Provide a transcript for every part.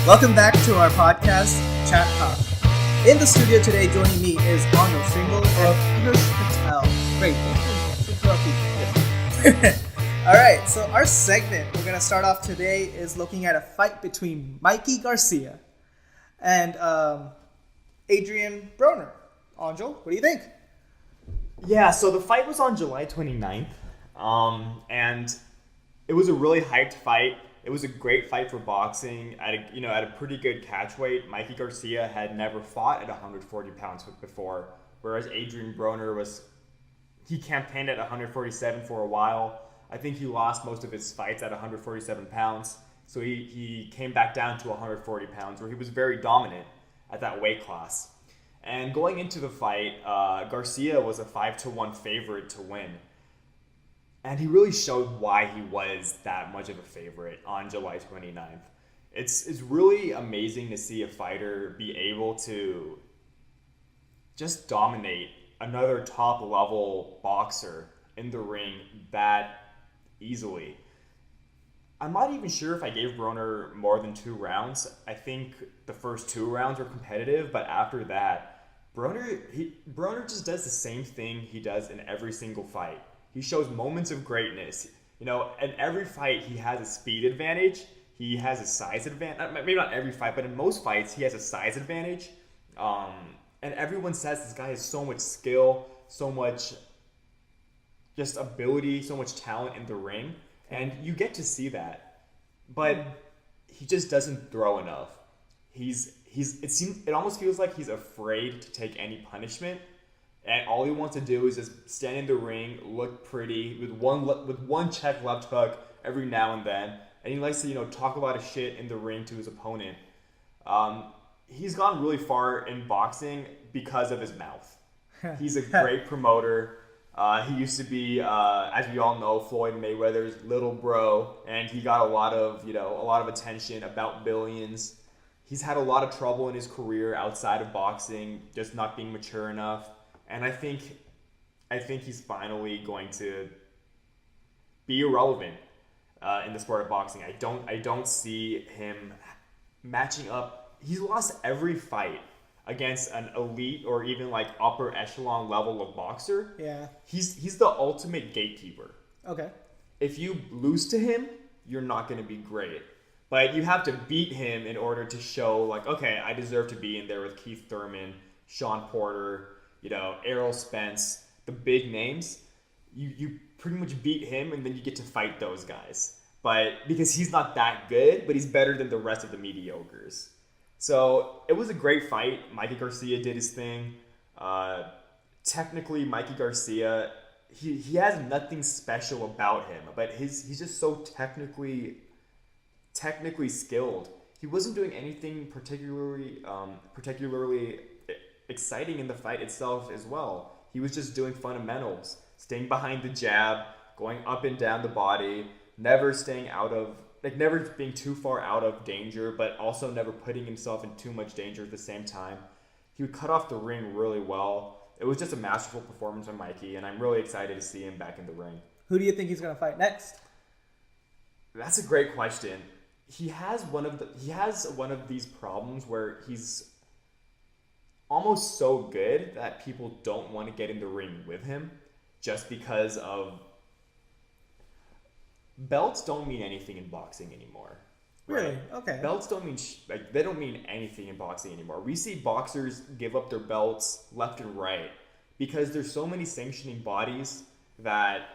Welcome back to our podcast, Chat Talk. In the studio today, joining me is AnJUL, Shingal, and Hirsch Patel. Great. All right, so our segment we're going to start off today is looking at a fight between Mikey Garcia and Adrien Broner. AnJUL, what do you think? Yeah, so the fight was on July 29th, and it was a really hyped fight. It was a great fight for boxing at a pretty good catch weight. Mikey Garcia had never fought at 140 pounds before, whereas Adrien Broner he campaigned at 147 for a while. I think he lost most of his fights at 147 pounds, so he came back down to 140 pounds, where he was very dominant at that weight class. And going into the fight, Garcia was a 5-1 favorite to win. And he really showed why he was that much of a favorite on July 29th. It's really amazing to see a fighter be able to just dominate another top-level boxer in the ring that easily. I'm not even sure if I gave Broner more than 2 rounds. I think the first 2 rounds were competitive, but after that, Broner just does the same thing he does in every single fight. He shows moments of greatness. In every fight, he has a speed advantage. He has a size advantage. Maybe not every fight, but in most fights, he has a size advantage. And everyone says this guy has so much skill, so much just ability, so much talent in the ring. And you get to see that. But he just doesn't throw enough. It almost feels like he's afraid to take any punishment. And all he wants to do is just stand in the ring, look pretty, with one check left hook every now and then. And he likes to, talk a lot of shit in the ring to his opponent. He's gone really far in boxing because of his mouth. He's a great promoter. He used to be, as we all know, Floyd Mayweather's little bro. And he got a lot of attention, about billions. He's had a lot of trouble in his career outside of boxing, just not being mature enough. And I think he's finally going to be irrelevant in the sport of boxing. I don't see him matching up. He's lost every fight against an elite or even like upper echelon level of boxer. Yeah. He's the ultimate gatekeeper. Okay. If you lose to him, you're not going to be great. But you have to beat him in order to show like, okay, I deserve to be in there with Keith Thurman, Sean Porter, Errol Spence, the big names. You pretty much beat him, and then you get to fight those guys. But because he's not that good, but he's better than the rest of the mediocres. So it was a great fight. Mikey Garcia did his thing. Technically, Mikey Garcia, he has nothing special about him, but he's just so technically skilled. He wasn't doing anything particularly exciting in the fight itself as well. He was just doing fundamentals, staying behind the jab, going up and down the body, never being too far out of danger, but also never putting himself in too much danger at the same time. He would cut off the ring really well. It was just a masterful performance from Mikey, and I'm really excited to see him back in the ring. Who do you think he's going to fight next? That's a great question. He has one of these problems where he's almost so good that people don't want to get in the ring with him just because of belts don't mean anything in boxing anymore. Really? Right? Okay. Belts don't mean they don't mean anything in boxing anymore. We see boxers give up their belts left and right because there's so many sanctioning bodies that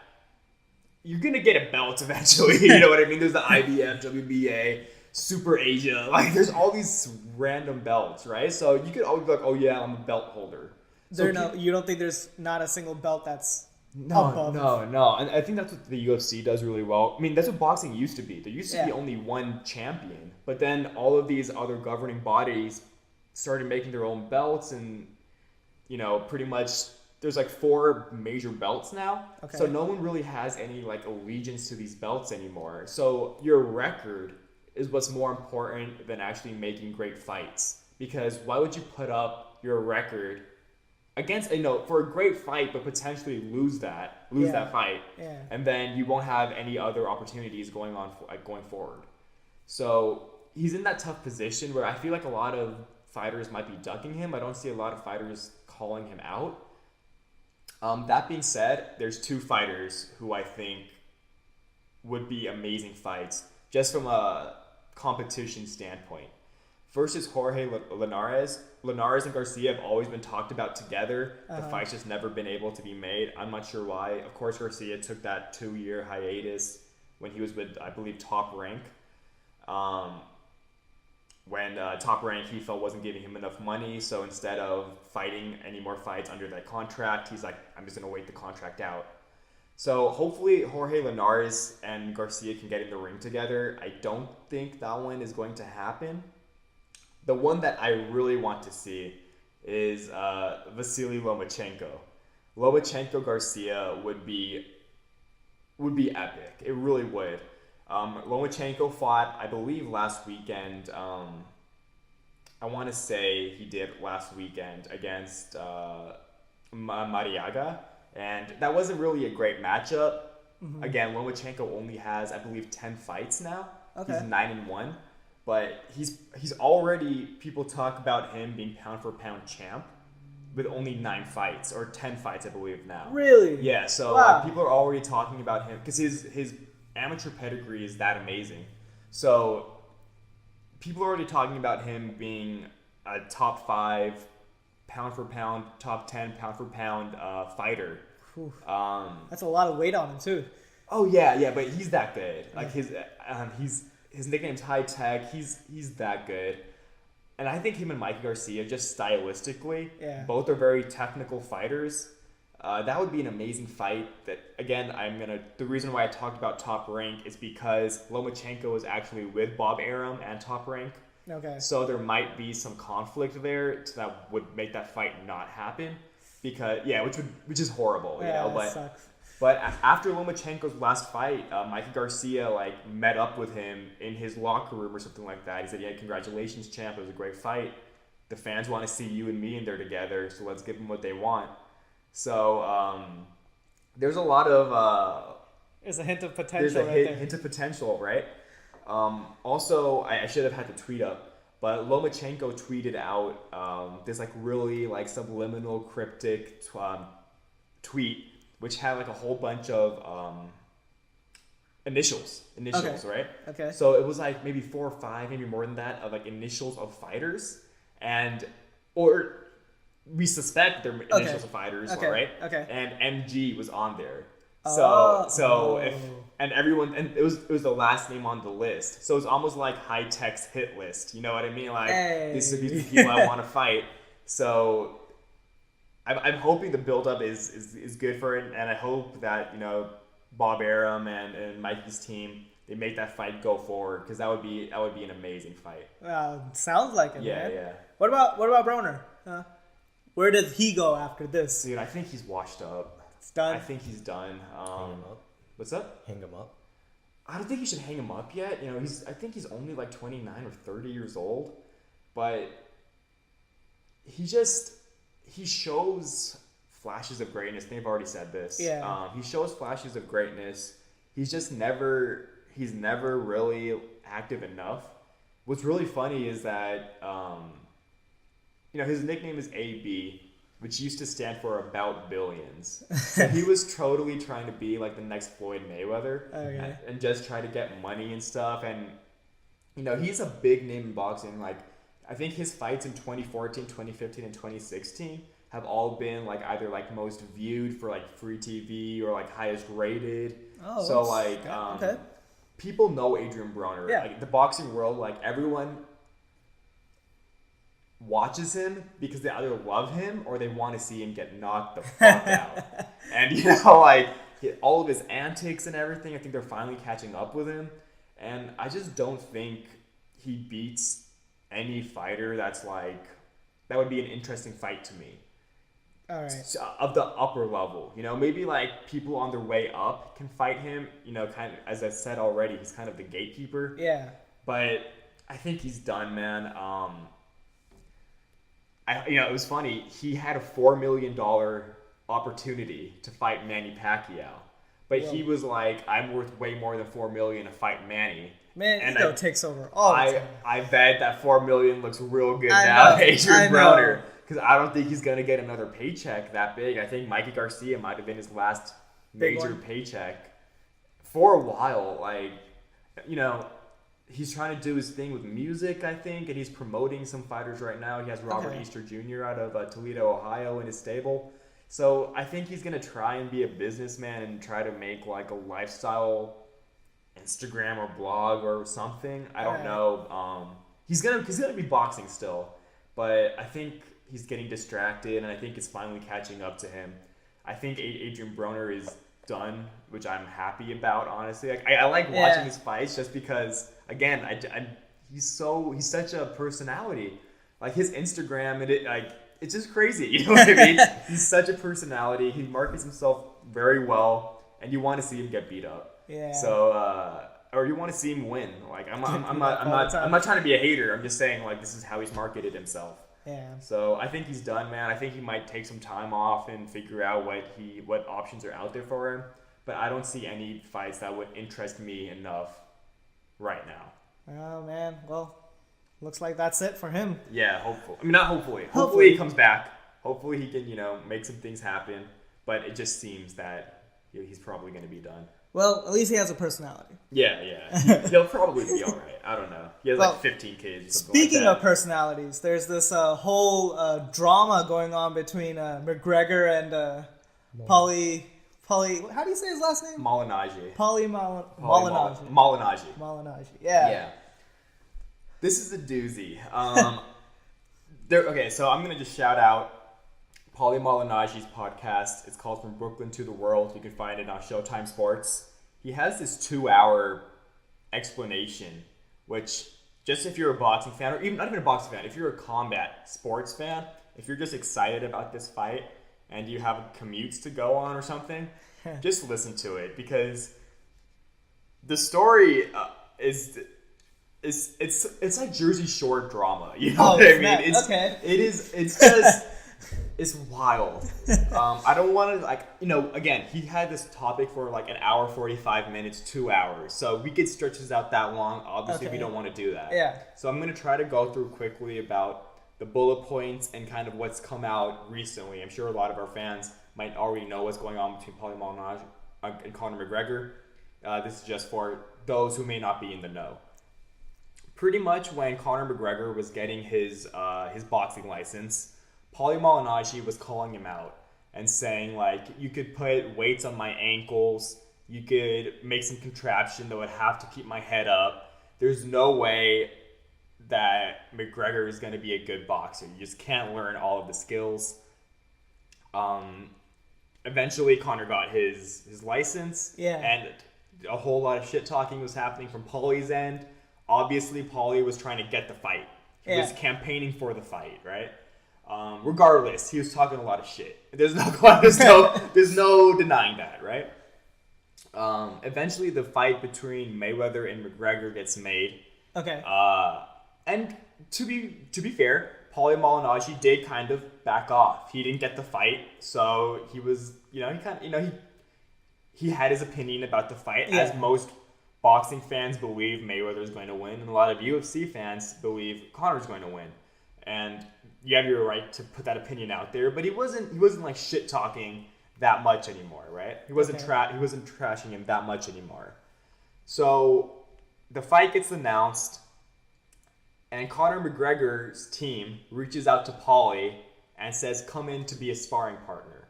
you're going to get a belt eventually. You know what I mean? There's the IBF, WBA, Super Asia. Like, there's all these random belts, right? So you could always be like, oh, yeah, I'm a belt holder. You don't think there's not a single belt that's above? No. And I think that's what the UFC does really well. I mean, that's what boxing used to be. There used to be only one champion. But then all of these other governing bodies started making their own belts and, pretty much there's like 4 major belts now. Okay. So no one really has any like allegiance to these belts anymore. So your record is what's more important than actually making great fights. Because why would you put up your record against, for a great fight, but potentially lose that fight, and then you won't have any other opportunities going forward. So he's in that tough position where I feel like a lot of fighters might be ducking him. I don't see a lot of fighters calling him out. That being said, there's 2 fighters who I think would be amazing fights just from a competition standpoint. First is Jorge Linares. Linares and Garcia have always been talked about together. The fight's just never been able to be made. I'm not sure why. Of course, Garcia took that 2-year hiatus when he was with, I believe, Top Rank. When Top Rank, he felt wasn't giving him enough money, so instead of fighting any more fights under that contract, he's like, I'm just going to wait the contract out. So hopefully Jorge Linares and Garcia can get in the ring together. I don't think that one is going to happen. The one that I really want to see is Vasily Lomachenko. Lomachenko Garcia would be epic. It really would. Lomachenko fought, I believe, last weekend. I want to say he did last weekend against Mariaga, and that wasn't really a great matchup. Again, Lomachenko only has, I believe, 10 fights now. Okay. He's 9-1. But he's already, people talk about him being pound for pound champ with only 9 fights or 10 fights, I believe now. Really? Yeah. So people are already talking about him because his amateur pedigree is that amazing. So people are already talking about him being a top 5 pound for pound, top 10 pound for pound fighter. That's a lot of weight on him too. Oh yeah, but he's that good. Like his nickname's High Tech. He's that good. And I think him and Mikey Garcia, just stylistically, both are very technical fighters. That would be an amazing fight. That again, the reason why I talked about Top Rank is because Lomachenko is actually with Bob Arum and Top Rank. Okay. So there might be some conflict there that would make that fight not happen. Because which is horrible, But sucks. But after Lomachenko's last fight, Mikey Garcia met up with him in his locker room or something like that. He said, "Yeah, congratulations, champ. It was a great fight. The fans want to see you and me in there together, so let's give them what they want." So there's a lot of there's a hint of potential. Hint of potential, right? Also, I should have had the tweet up, but Lomachenko tweeted out this really subliminal cryptic tweet, which had a whole bunch of initials, right? Okay. So it was maybe 4 or 5, maybe more than that, of initials of fighters, or we suspect they're initials of fighters, right? Okay. And MG was on there. And everyone, and it was the last name on the list. So it's almost like High Tech's hit list. You know what I mean? These are the people I want to fight. So I'm hoping the build-up is good for it, and I hope that Bob Arum and Mikey's team, they make that fight go forward, because that would be an amazing fight. Sounds like it. Yeah, man. yeah. What about Broner? Where does he go after this? Dude, I think he's washed up. It's done. I think he's done. Hang him up. What's up? Hang him up. I don't think you should hang him up yet. I think he's only 29 or 30 years old, but he shows flashes of greatness. They've already said this. Yeah. He shows flashes of greatness. He's never really active enough. What's really funny is that his nickname is AB, which used to stand for About Billions. So he was totally trying to be the next Floyd Mayweather, and just try to get money and stuff. And he's a big name in boxing. I think his fights in 2014, 2015, and 2016 have all been either most viewed for free TV or highest rated. Oh, so okay. People know Adrien Broner. Yeah. The boxing world, everyone watches him because they either love him or they want to see him get knocked the fuck out. And all of his antics and everything, I think they're finally catching up with him. And I just don't think he beats any fighter that's that would be an interesting fight to me. All right. So, of the upper level, maybe people on their way up can fight him. Kind of, as I said already, he's kind of the gatekeeper. Yeah. But I think he's done, man. It was funny. He had a $4 million opportunity to fight Manny Pacquiao, but he was I'm worth way more than $4 million to fight Manny. Man, And ego takes over all the time. I bet that $4 million looks real good I now, know, Adrien I Broner. know. Because I don't think he's gonna get another paycheck that big. I think Mikey Garcia might have been his last Big major one. paycheck for a while. Like, you know, he's trying to do his thing with music, I think, and he's promoting some fighters right now. He has Robert Okay. Easter Jr. out of Toledo, Ohio, in his stable. So I think he's gonna try and be a businessman and try to make like a lifestyle Instagram or blog or something. I don't Alright. know. He's gonna be boxing still, but I think he's getting distracted, and I think it's finally catching up to him. I think Adrien Broner is done, which I'm happy about, honestly. Like, I like watching his fights just because, again, he's such a personality. Like his Instagram, it's just crazy. You know what I mean? He's such a personality. He markets himself very well, and you want to see him get beat up. Yeah. So, or you want to see him win. Like I'm not trying to be a hater. I'm just saying like this is how he's marketed himself. Yeah. So I think he's done, man. I think he might take some time off and figure out what options are out there for him. But I don't see any fights that would interest me enough right now. Oh man. Well, looks like that's it for him. Yeah, hopefully. I mean, not hopefully. Hopefully he comes back. Hopefully he can, make some things happen. But it just seems that he's probably going to be done. Well, at least he has a personality. Yeah. He'll probably be all right. I don't know. He has like 15 kids. Speaking like of personalities, there's this whole drama going on between McGregor and Paulie. How do you say his last name? Malignaggi. Malignaggi. Malignaggi. Yeah. This is a doozy. Okay, so I'm going to just shout out Paulie Malignaggi's podcast. It's called From Brooklyn to the World. You can find it on Showtime Sports. He has this 2-hour explanation, which just if you're a boxing fan, or even not even a boxing fan, if you're a combat sports fan, if you're just excited about this fight and you have commutes to go on or something, just listen to it, because the story it's like Jersey Shore drama. You know what I mean? It's just it's wild. I don't want to again, he had this topic for like an hour 45 minutes, 2 hours. So we could stretch this out that long. Obviously, we don't want to do that. Yeah. So I'm going to try to go through quickly about the bullet points and kind of what's come out recently. I'm sure a lot of our fans might already know what's going on between Paulie Malignaggi and Conor McGregor. This is just for those who may not be in the know. Pretty much when Conor McGregor was getting his boxing license, Paulie Malignaggi was calling him out and saying, like, you could put weights on my ankles, you could make some contraption that would have to keep my head up. There's no way that McGregor is going to be a good boxer. You just can't learn all of the skills. Eventually, Conor got his license, and a whole lot of shit talking was happening from Paulie's end. Obviously, Paulie was trying to get the fight. He was campaigning for the fight, right? Regardless, he was talking a lot of shit. There's no denying that, right? Eventually, the fight between Mayweather and McGregor gets made. Okay. And to be fair, Paulie Malignaggi did kind of back off. He didn't get the fight, so he was, he had his opinion about the fight, as most boxing fans believe Mayweather is going to win, and a lot of UFC fans believe Conor's going to win. And you have your right to put that opinion out there, but he wasn't like shit talking that much anymore, right? He wasn't trashing him that much anymore. So the fight gets announced, and Conor McGregor's team reaches out to Paulie and says, "Come in to be a sparring partner."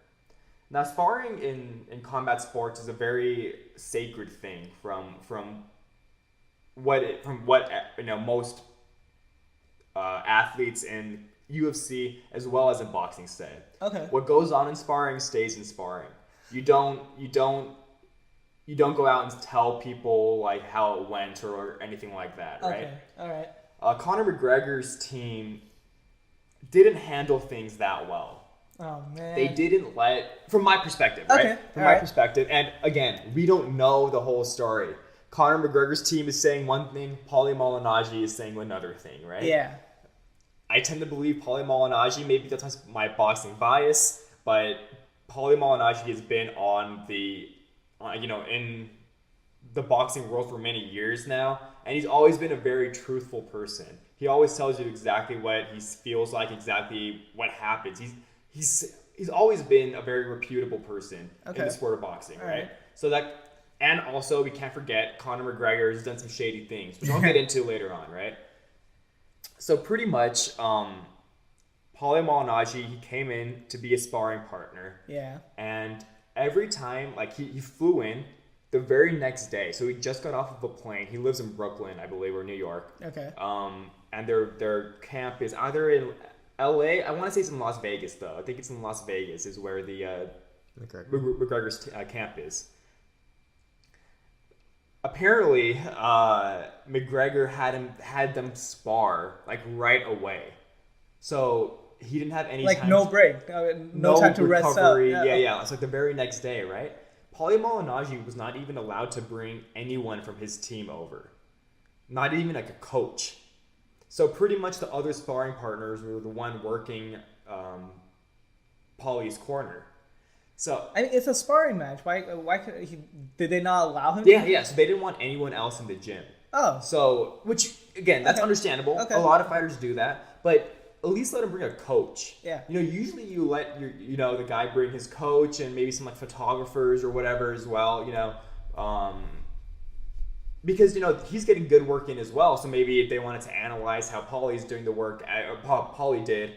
Now, sparring in combat sports is a very sacred thing from what most athletes in UFC as well as in boxing say. Okay. What goes on in sparring stays in sparring. You don't go out and tell people like how it went or anything like that, right? Okay. All right. Conor McGregor's team didn't handle things that well. Oh man. They didn't from my perspective, right? Okay. From my perspective, and again, we don't know the whole story. Conor McGregor's team is saying one thing, Paulie Malignaggi is saying another thing, right? Yeah. I tend to believe Paulie Malignaggi, maybe that's my boxing bias, but Paulie Malignaggi has been on the, in the boxing world for many years now, and he's always been a very truthful person. He always tells you exactly what he feels like, exactly what happens. He's always been a very reputable person in the sport of boxing, right? So that, and also we can't forget Conor McGregor has done some shady things, which I'll get into later on, right? So pretty much, Paulie Malignaggi, he came in to be a sparring partner. Yeah. And every time, like he flew in the very next day. So he just got off of a plane. He lives in Brooklyn, I believe, or New York. Okay. And their camp is either in LA. I want to say it's in Las Vegas, though. I think it's in Las Vegas is where the McGregor's camp is. Apparently, McGregor had them spar like right away. So he didn't have any like time no break, no time to rest up. Yeah. It's like the very next day, right? Paulie Malignaggi was not even allowed to bring anyone from his team over, not even like a coach. So pretty much the other sparring partners were the one working Paulie's corner. So I mean, it's a sparring match. Why did they not allow him? Yeah. So they didn't want anyone else in the gym. Oh. So, which again, that's understandable. Okay. A lot of fighters do that, but at least let him bring a coach. Yeah. Usually you let the guy bring his coach and maybe some like photographers or whatever as well. Because he's getting good work in as well. So maybe if they wanted to analyze how Paulie's doing the work, Paulie did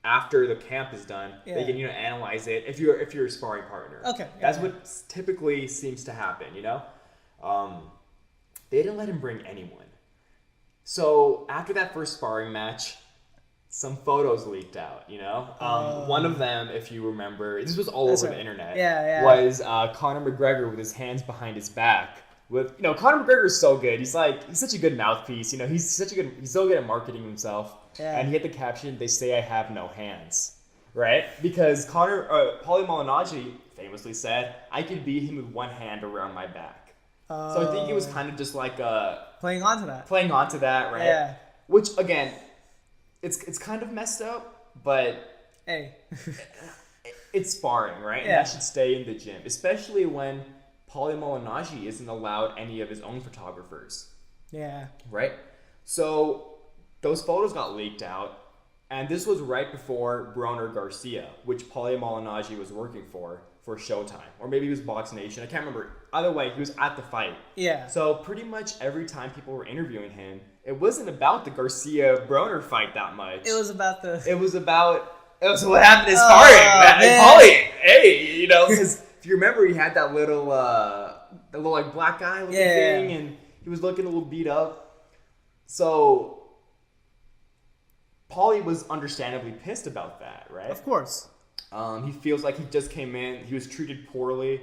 after the camp is done, they can analyze it if you're a sparring partner. Okay. That's what typically seems to happen. They didn't let him bring anyone. So after that first sparring match, some photos leaked out, One of them, if you remember, this was all over the internet, was Conor McGregor with his hands behind his back. Conor McGregor is so good. He's such a good mouthpiece. He's so good at marketing himself. Yeah. And he had the caption, "They say I have no hands," right? Because Paulie Malignaggi famously said, "I could beat him with one hand around my back." So I think it was kind of just like playing onto that, right? Yeah. Which again, it's kind of messed up, but hey, it's sparring, right? Yeah. And that should stay in the gym, especially when Paulie Malignaggi isn't allowed any of his own photographers. Yeah. Right? So those photos got leaked out, and this was right before Broner Garcia, which Paulie Malignaggi was working for Showtime. Or maybe it was Box Nation. I can't remember. Either way, he was at the fight. Yeah. So pretty much every time people were interviewing him, it wasn't about the Garcia-Broner fight that much. It was about what happened in sparring. Paulie, hey, because if you remember, he had that little like black guy looking thing, and he was looking a little beat up. So Paulie was understandably pissed about that, right? Of course. He feels like he just came in. He was treated poorly.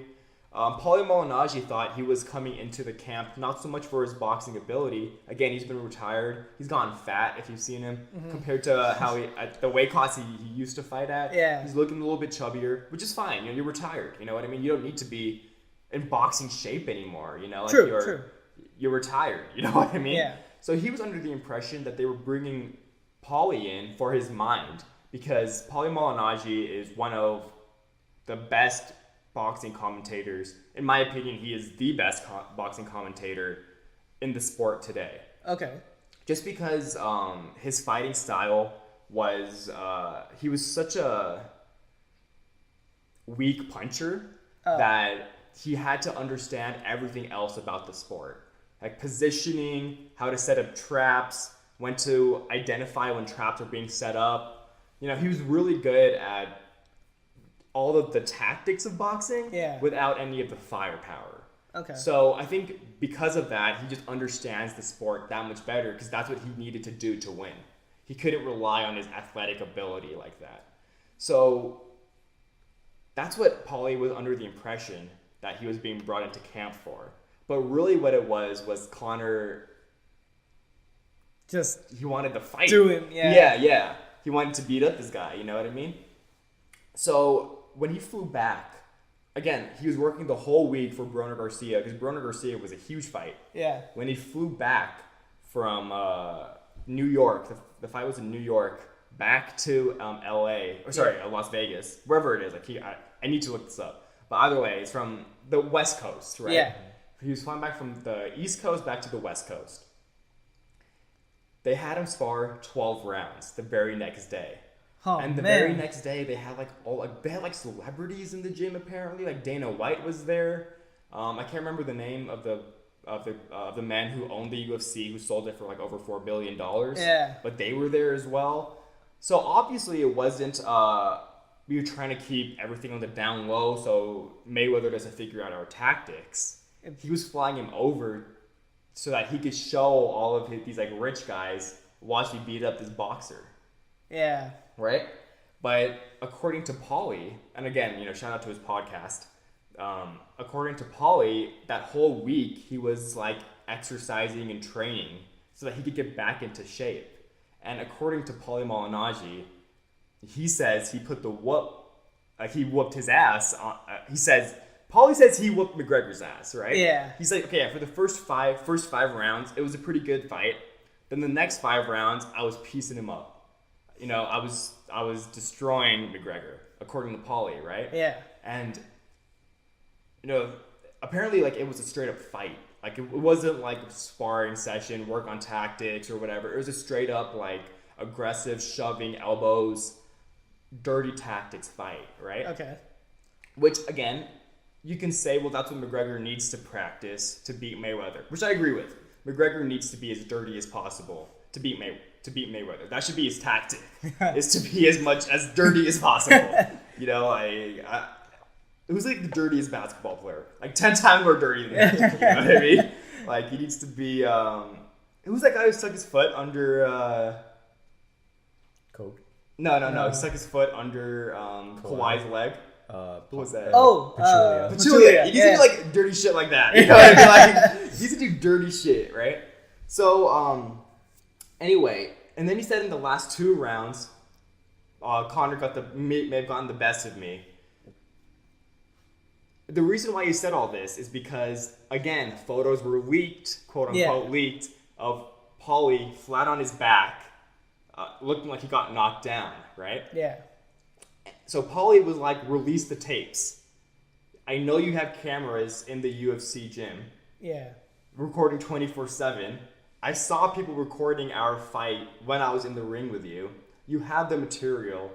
Paulie Malignaggi thought he was coming into the camp not so much for his boxing ability. Again, he's been retired. He's gotten fat, if you've seen him, compared to how at the weight class he used to fight at. Yeah. He's looking a little bit chubbier, which is fine. You're retired. You know what I mean? You don't need to be in boxing shape anymore. True. You're retired. You know what I mean? Yeah. So he was under the impression that they were bringing Paulie in for his mind, because Paulie Malignaggi is one of the best boxing commentators. In my opinion, he is the best boxing commentator in the sport today. Okay. Just because his fighting style was, he was such a weak puncher that he had to understand everything else about the sport. Like positioning, how to set up traps, when to identify when traps are being set up. He was really good at all of the tactics of boxing without any of the firepower. Okay. So I think because of that, he just understands the sport that much better, because that's what he needed to do to win. He couldn't rely on his athletic ability like that. So that's what Paulie was under the impression that he was being brought into camp for. But really what it was Conor he wanted to fight. Do him, Yeah. He wanted to beat up this guy, you know what I mean? So when he flew back, again, he was working the whole week for Broner Garcia, because Broner Garcia was a huge fight. Yeah. When he flew back from New York, the fight was in New York, back to Las Vegas, wherever it is. I need to look this up. But either way, it's from the West Coast, right? Yeah. He was flying back from the East Coast back to the West Coast. They had him spar 12 rounds the very next day. Oh, and the very next day, they had like celebrities in the gym apparently. Like Dana White was there. I can't remember the name of the man who owned the UFC, who sold it for like over $4 billion. Yeah. But they were there as well. So obviously it wasn't, we were trying to keep everything on the down low so Mayweather doesn't figure out our tactics. He was flying him over so that he could show all of these like rich guys watch me beat up this boxer. Yeah. Right? But according to Paulie, and again, shout out to his podcast, according to Paulie, that whole week he was like exercising and training so that he could get back into shape. And according to Paulie Malignaggi, he says he put he whooped his ass. Paulie says he whooped McGregor's ass, right? Yeah. He's like, okay, for the first five rounds, it was a pretty good fight. Then the next 5 rounds, I was piecing him up. I was destroying McGregor, according to Paulie, right? Yeah. And apparently like it was a straight up fight. Like it wasn't like a sparring session, work on tactics or whatever. It was a straight up like aggressive shoving elbows, dirty tactics fight, right? Okay. Which again, you can say, well, that's what McGregor needs to practice to beat Mayweather, which I agree with. McGregor needs to be as dirty as possible to beat Mayweather. That should be his tactic, is to be as dirty as possible. Who's like the dirtiest basketball player? Like 10 times more dirty than him. You know what I mean? Like he needs to be. Who's that guy who stuck his foot under? Coke. No. He stuck his foot under Kawhi's leg. Who was that? Pachulia. He needs to do like dirty shit like that. You know what I mean? Like he needs to do dirty shit, right? So anyway, and then he said in the last 2 rounds, Conor may have gotten the best of me. The reason why he said all this is because, again, photos were leaked, quote unquote leaked, of Paulie flat on his back, looking like he got knocked down, right? Yeah. So Paulie was like, release the tapes. I know you have cameras in the UFC gym. Yeah. Recording 24/7. I saw people recording our fight when I was in the ring with you. You have the material.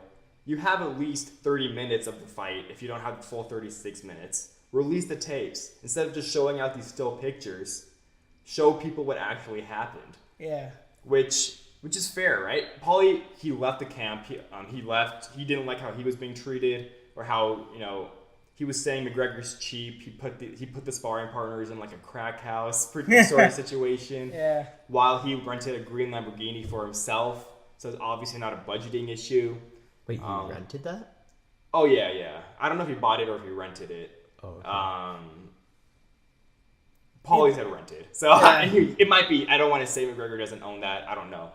You have at least 30 minutes of the fight if you don't have the full 36 minutes. Release the tapes. Instead of just showing out these still pictures, show people what actually happened. Yeah. Which is fair, right? Paulie, he left the camp. He left. He didn't like how he was being treated or how, he was saying McGregor's cheap. He put the sparring partners in like a crack house, pretty sort of situation. Yeah. While he rented a green Lamborghini for himself. So it's obviously not a budgeting issue. Wait, he rented that? Oh, yeah. I don't know if he bought it or if he rented it. Oh, okay. Paulie said rented. So it might be. I don't want to say McGregor doesn't own that. I don't know.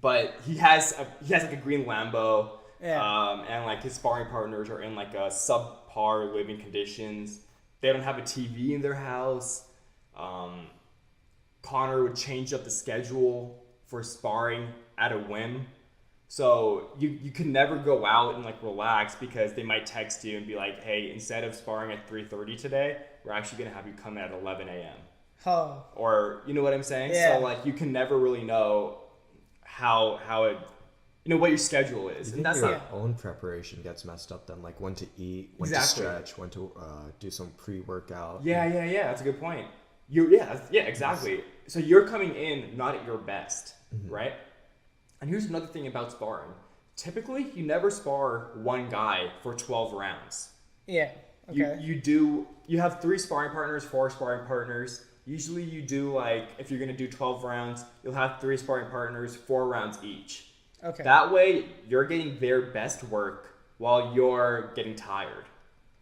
But he has like a green Lambo. Yeah. And like his sparring partners are in like a subpar living conditions. They don't have a TV in their house. Conor would change up the schedule for sparring at a whim. So you can never go out and like relax because they might text you and be like, hey, instead of sparring at 3:30 today, we're actually going to have you come at 11 a.m. Oh. Or, you know what I'm saying? Yeah. So like you can never really know how it, what your schedule is. And that's your own preparation gets messed up then, like when to eat, when to stretch, when to do some pre-workout. Yeah. That's a good point. Exactly. So you're coming in not at your best, right? And here's another thing about sparring. Typically, you never spar one guy for 12 rounds. Yeah. Okay. You have 3 sparring partners, 4 sparring partners. Usually you do like, if you're going to do 12 rounds, you'll have 3 sparring partners, 4 rounds each. Okay. That way, you're getting their best work while you're getting tired.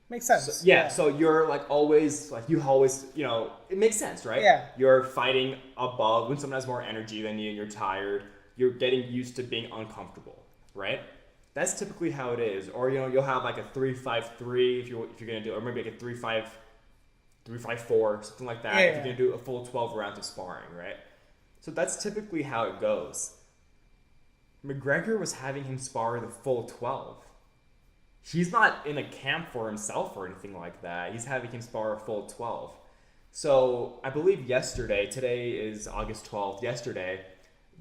Makes sense. So you're like always, it makes sense, right? Yeah. You're fighting above when someone has more energy than you and you're tired. You're getting used to being uncomfortable, right? That's typically how it is. Or, you'll have like a 3-5-3 if you're going to do, or maybe like a 3-5-4, something like that. If you're going to do a full 12 rounds of sparring, right? So that's typically how it goes. McGregor was having him spar the full 12. he's not in a camp for himself or anything like that. He's having him spar a full 12. So I believe today is August 12th, yesterday,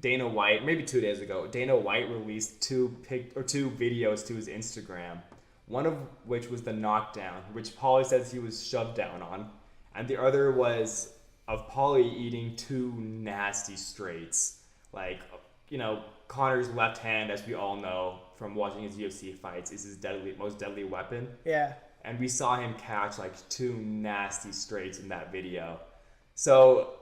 Dana White, maybe 2 days ago, Dana White released two videos to his Instagram, one of which was the knockdown, which Paulie says he was shoved down on, and the other was of Paulie eating 2 nasty straights. Like, Conor's left hand, as we all know from watching his UFC fights, is his most deadly weapon. Yeah. And we saw him catch like 2 nasty straights in that video. So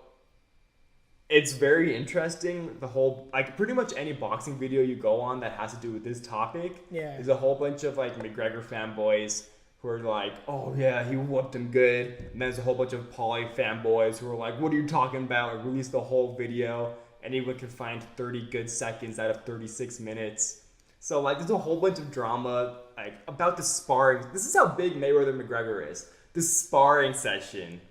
it's very interesting. The whole, like, pretty much any boxing video you go on that has to do with this topic, is a whole bunch of like McGregor fanboys who are like, oh yeah, he whooped him good. And then there's a whole bunch of Paulie fanboys who are like, what are you talking about? I released the whole video. Anyone can find 30 good seconds out of 36 minutes. So, like, there's a whole bunch of drama, like, about the sparring. This is how big Mayweather McGregor is. The sparring session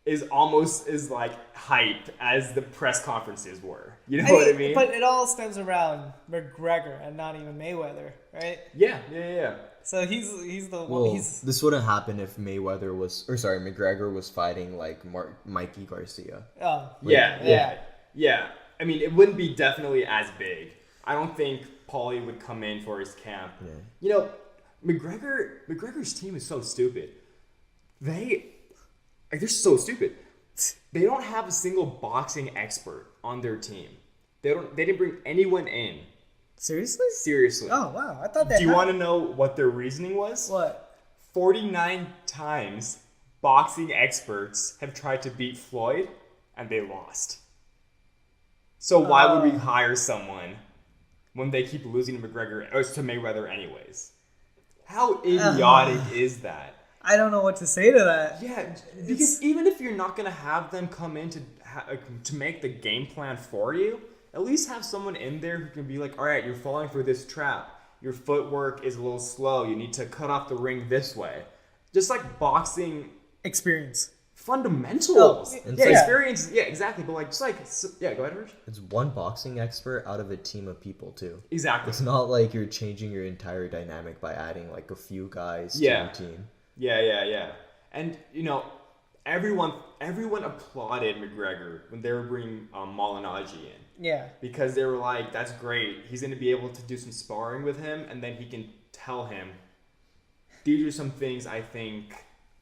is almost as, like, hype as the press conferences were. You know what I mean? But it all stems around McGregor and not even Mayweather, right? Yeah. So he's the well, one. This wouldn't happen if McGregor was fighting, like, Mikey Garcia. Oh. Yeah. I mean, it wouldn't be definitely as big. I don't think Paulie would come in for his camp. Yeah. McGregor's team is so stupid. They're so stupid. They don't have a single boxing expert on their team. They didn't bring anyone in. Seriously? Oh wow, I thought that. Do you want to know what their reasoning was? What? 49 times boxing experts have tried to beat Floyd, and they lost. So why would we hire someone when they keep losing to McGregor or to Mayweather anyways? How idiotic is that? I don't know what to say to that. Yeah, because even if you're not going to have them come in to make the game plan for you, at least have someone in there who can be like, all right, you're falling for this trap. Your footwork is a little slow. You need to cut off the ring this way. Just like boxing experience. Fundamentals. Experience. Yeah, exactly. But like, go ahead, Hirsch. It's one boxing expert out of a team of people too. Exactly. It's not like you're changing your entire dynamic by adding like a few guys to your team. Yeah. And everyone applauded McGregor when they were bringing Malignaggi in. Yeah. Because they were like, that's great. He's going to be able to do some sparring with him, and then he can tell him, these are some things I think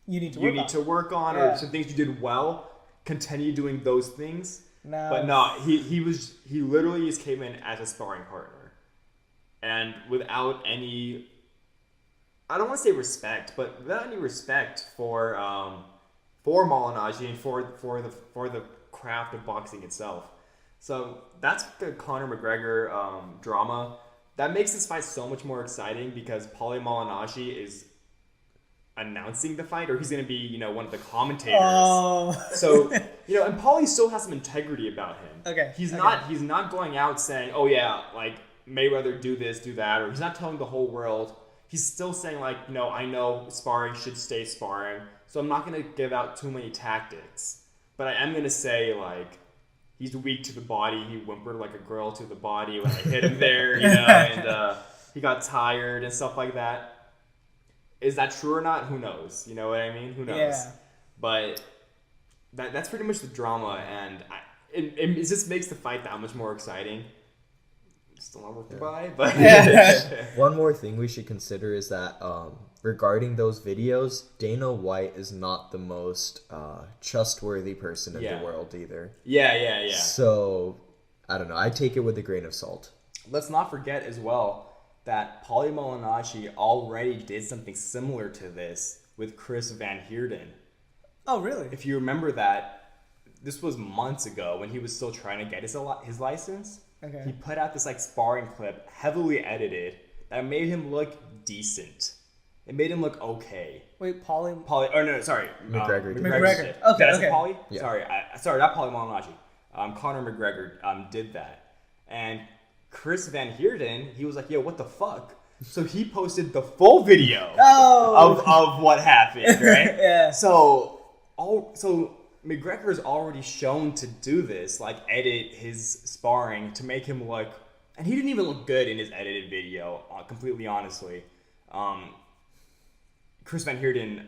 you need to work on, or some things you did well. Continue doing those things. No. But no, he literally just came in as a sparring partner, and without any, I don't want to say respect, but without any respect for Malignaggi and for the craft of boxing itself. So that's the Conor McGregor drama. That makes this fight so much more exciting because Paulie Malignaggi is announcing the fight, or he's going to be, one of the commentators. Oh. So, and Paulie still has some integrity about him. Okay. He's not going out saying, oh yeah, like Mayweather do this, do that, or he's not telling the whole world. He's still saying like, I know sparring should stay sparring, so I'm not going to give out too many tactics. But I am going to say like, he's weak to the body. He whimpered like a girl to the body when I hit him there, and he got tired and stuff like that. Is that true or not? Who knows? You know what I mean? Who knows? Yeah. But that's pretty much the drama, and it just makes the fight that much more exciting. Still not worth the buy, but one more thing we should consider is that regarding those videos, Dana White is not the most trustworthy person in the world either. Yeah. So I don't know. I take it with a grain of salt. Let's not forget as well that Paulie Malignaggi already did something similar to this with Chris Van Heerden. Oh, really? If you remember that, this was months ago when he was still trying to get his license. Okay. He put out this like sparring clip, heavily edited, that made him look decent. It made him look okay. Wait, Paulie? Oh no, sorry. McGregor. McGregor. Okay. Did I say Paulie? Yeah. Sorry, not Paulie Malignaggi. Conor McGregor did that, and Chris Van Heerden, he was like, yo, what the fuck? So he posted the full video of what happened, right? Yeah. So McGregor's already shown to do this, like edit his sparring to make him look, and he didn't even look good in his edited video, completely honestly. Chris Van Heerden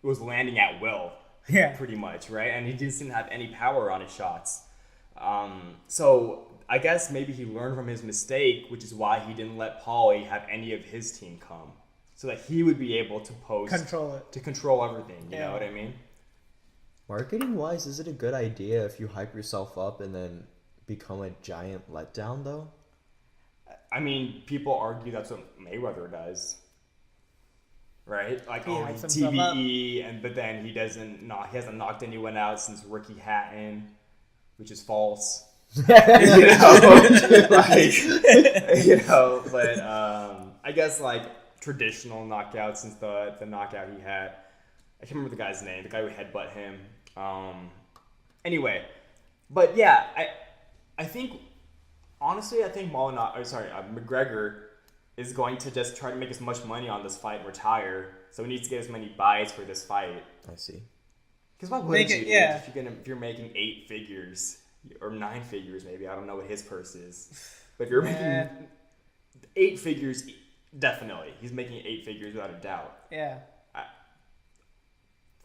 was landing at will, pretty much, right? And he didn't have any power on his shots. So I guess maybe he learned from his mistake, which is why he didn't let Paulie have any of his team come, so that he would be able to control everything. You know what I mean? Marketing wise, is it a good idea if you hype yourself up and then become a giant letdown though? I mean, people argue that's what Mayweather does, right? Like, TBE, but then he hasn't knocked anyone out since Ricky Hatton, which is false. But I guess like traditional knockouts since the knockout he had. I can't remember the guy's name. The guy who headbutt him. Anyway, but yeah, I think honestly, McGregor is going to just try to make as much money on this fight and retire. So he needs to get as many buys for this fight. I see. Because why wouldn't you? Yeah. If you're making 8 figures or 9 figures, maybe, I don't know what his purse is, but if you're making 8 figures, definitely he's making 8 figures without a doubt. Yeah.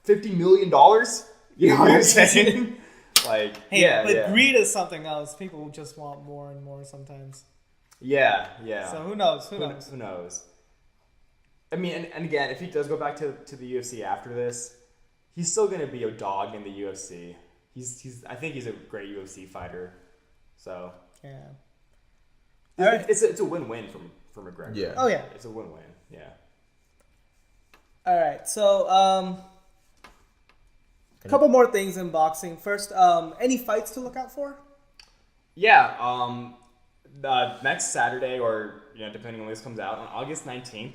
$50 million. You know what I'm saying? Greed is something else. People just want more and more sometimes. Yeah. So who knows? Who knows? I mean, and again, if he does go back to the UFC after this, he's still going to be a dog in the UFC. I think he's a great UFC fighter. So yeah, it's a win-win for McGregor. Yeah. Oh yeah, it's a win-win. Yeah. All right, so a couple more things in boxing. First, any fights to look out for? Yeah. Next Saturday, or depending on when this comes out, on August 19th,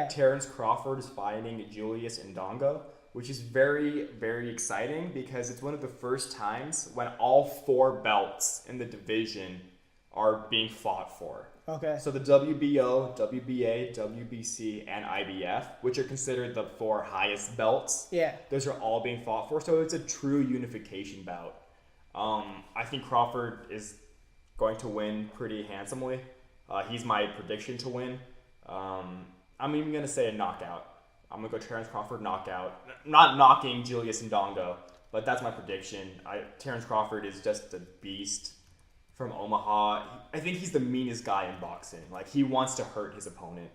Terrence Crawford is fighting Julius Indongo, which is very, very exciting because it's one of the first times when all 4 belts in the division are being fought for. Okay. So the WBO, WBA, WBC, and IBF, which are considered the 4 highest belts, those are all being fought for. So it's a true unification bout. I think Crawford is going to win pretty handsomely. He's my prediction to win. I'm even going to say a knockout. I'm going to go Terrence Crawford knockout. Not knocking Julius Indongo, but that's my prediction. Terrence Crawford is just a beast from Omaha. I think he's the meanest guy in boxing. Like, he wants to hurt his opponent,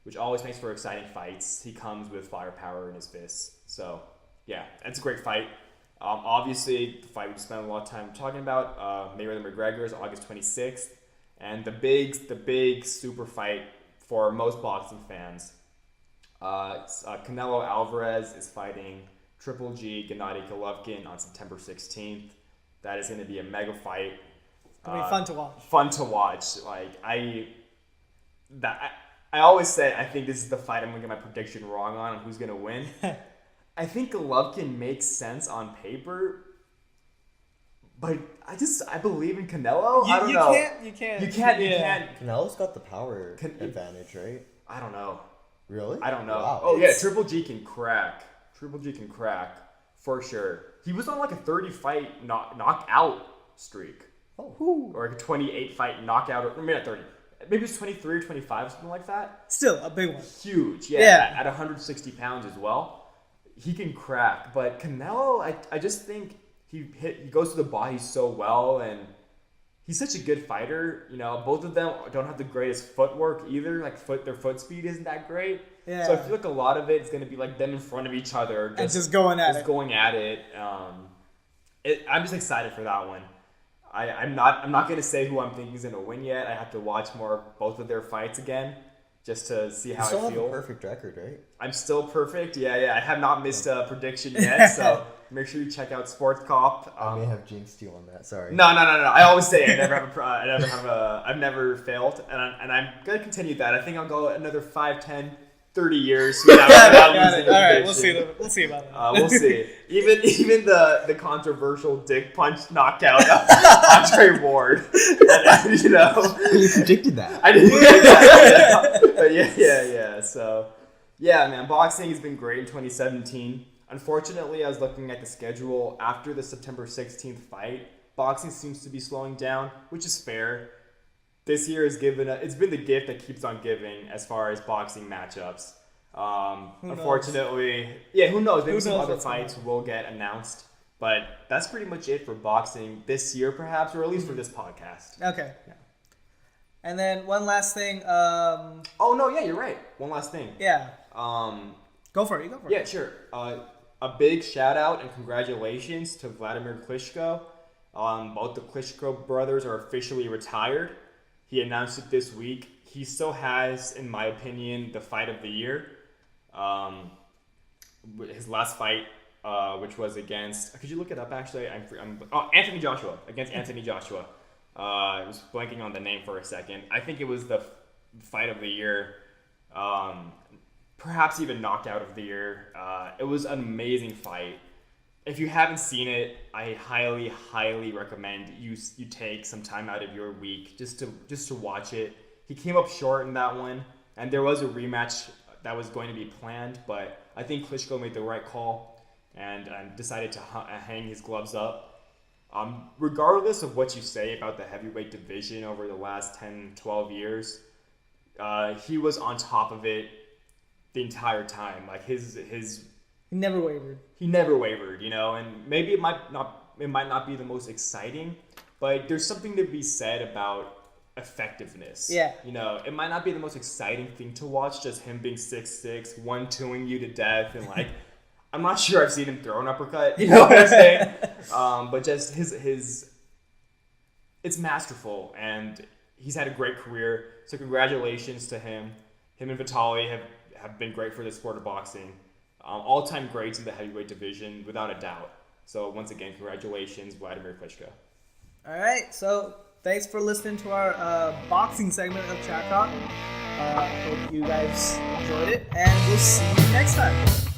which always makes for exciting fights. He comes with firepower in his fists. So, yeah, it's a great fight. Obviously, the fight we just spent a lot of time talking about, Mayweather McGregor, is August 26th. And the big super fight for most boxing fans, Canelo Alvarez is fighting Triple G Gennady Golovkin on September 16th. That is going to be a mega fight. It'll be fun to watch. Fun to watch. Like, I always say I think this is the fight I'm going to get my prediction wrong on who's going to win. I think Golovkin makes sense on paper, but I believe in Canelo. I don't know. You can't. Canelo's got the power advantage, right? I don't know. Really? I don't know. Wow. Oh yeah, Triple G can crack. Triple G can crack for sure. He was on like a 30-fight knockout streak. Oh. Or like a 28-fight knockout, or maybe not 30. Maybe it's 23 or 25, something like that. Still a big one. Huge, yeah. At 160 pounds as well. He can crack. But Canelo, I just think he goes to the body so well, and he's such a good fighter. Both of them don't have the greatest footwork either. Like their foot speed isn't that great. Yeah. So I feel like a lot of it is going to be like them in front of each other, just going at it. I'm just excited for that one. I'm not going to say who I'm thinking is going to win yet. I have to watch more of both of their fights again just to see how I feel. You still have a perfect record, right? I'm still perfect. Yeah. I have not missed a prediction yet, so make sure you check out SportsKop. I may have jinxed you on that. Sorry. No. I always say I've never failed, and I'm going to continue that. I think I'll go another 5, 10, 30 years without losing. All right, we'll see about that. We'll see. Even the controversial dick punch knockout of Andre Ward. You predicted that. I didn't predict that. But yeah. So, yeah, man, boxing has been great in 2017. Unfortunately, I was looking at the schedule after the September 16th fight. Boxing seems to be slowing down, which is fair. This year it's been the gift that keeps on giving as far as boxing matchups. Unfortunately, who knows? Maybe some knows other what's going fights will get announced. But that's pretty much it for boxing this year, perhaps, or at least for this podcast. Okay. Yeah. And then one last thing. Oh no, yeah, you're right. One last thing. Yeah. Go for it. You go for it. Yeah, sure. A big shout out and congratulations to Vladimir Klitschko. Both the Klitschko brothers are officially retired. He announced it this week. He still has, in my opinion, the fight of the year. His last fight, which was against... Could you look it up, actually? Anthony Joshua. Against Anthony Joshua. I was blanking on the name for a second. I think it was the fight of the year. Perhaps even knockout of the year. It was an amazing fight. If you haven't seen it, I highly, highly recommend you take some time out of your week just to watch it. He came up short in that one, and there was a rematch that was going to be planned, but I think Klitschko made the right call and decided to hang his gloves up. Regardless of what you say about the heavyweight division over the last 10, 12 years, he was on top of it the entire time. Like his He never wavered. He never wavered, and maybe it might not be the most exciting, but there's something to be said about effectiveness. Yeah. It might not be the most exciting thing to watch, just him being 6'6", 1-2ing you to death, and I'm not sure I've seen him throw an uppercut. You know what I'm saying? But just his it's masterful, and he's had a great career. So congratulations to him. Him and Vitaly have been great for the sport of boxing. All-time greats in the heavyweight division, without a doubt. So once again, congratulations, Vladimir Klitschko. All right, so thanks for listening to our boxing segment of Chat Talk. Hope you guys enjoyed it, and we'll see you next time.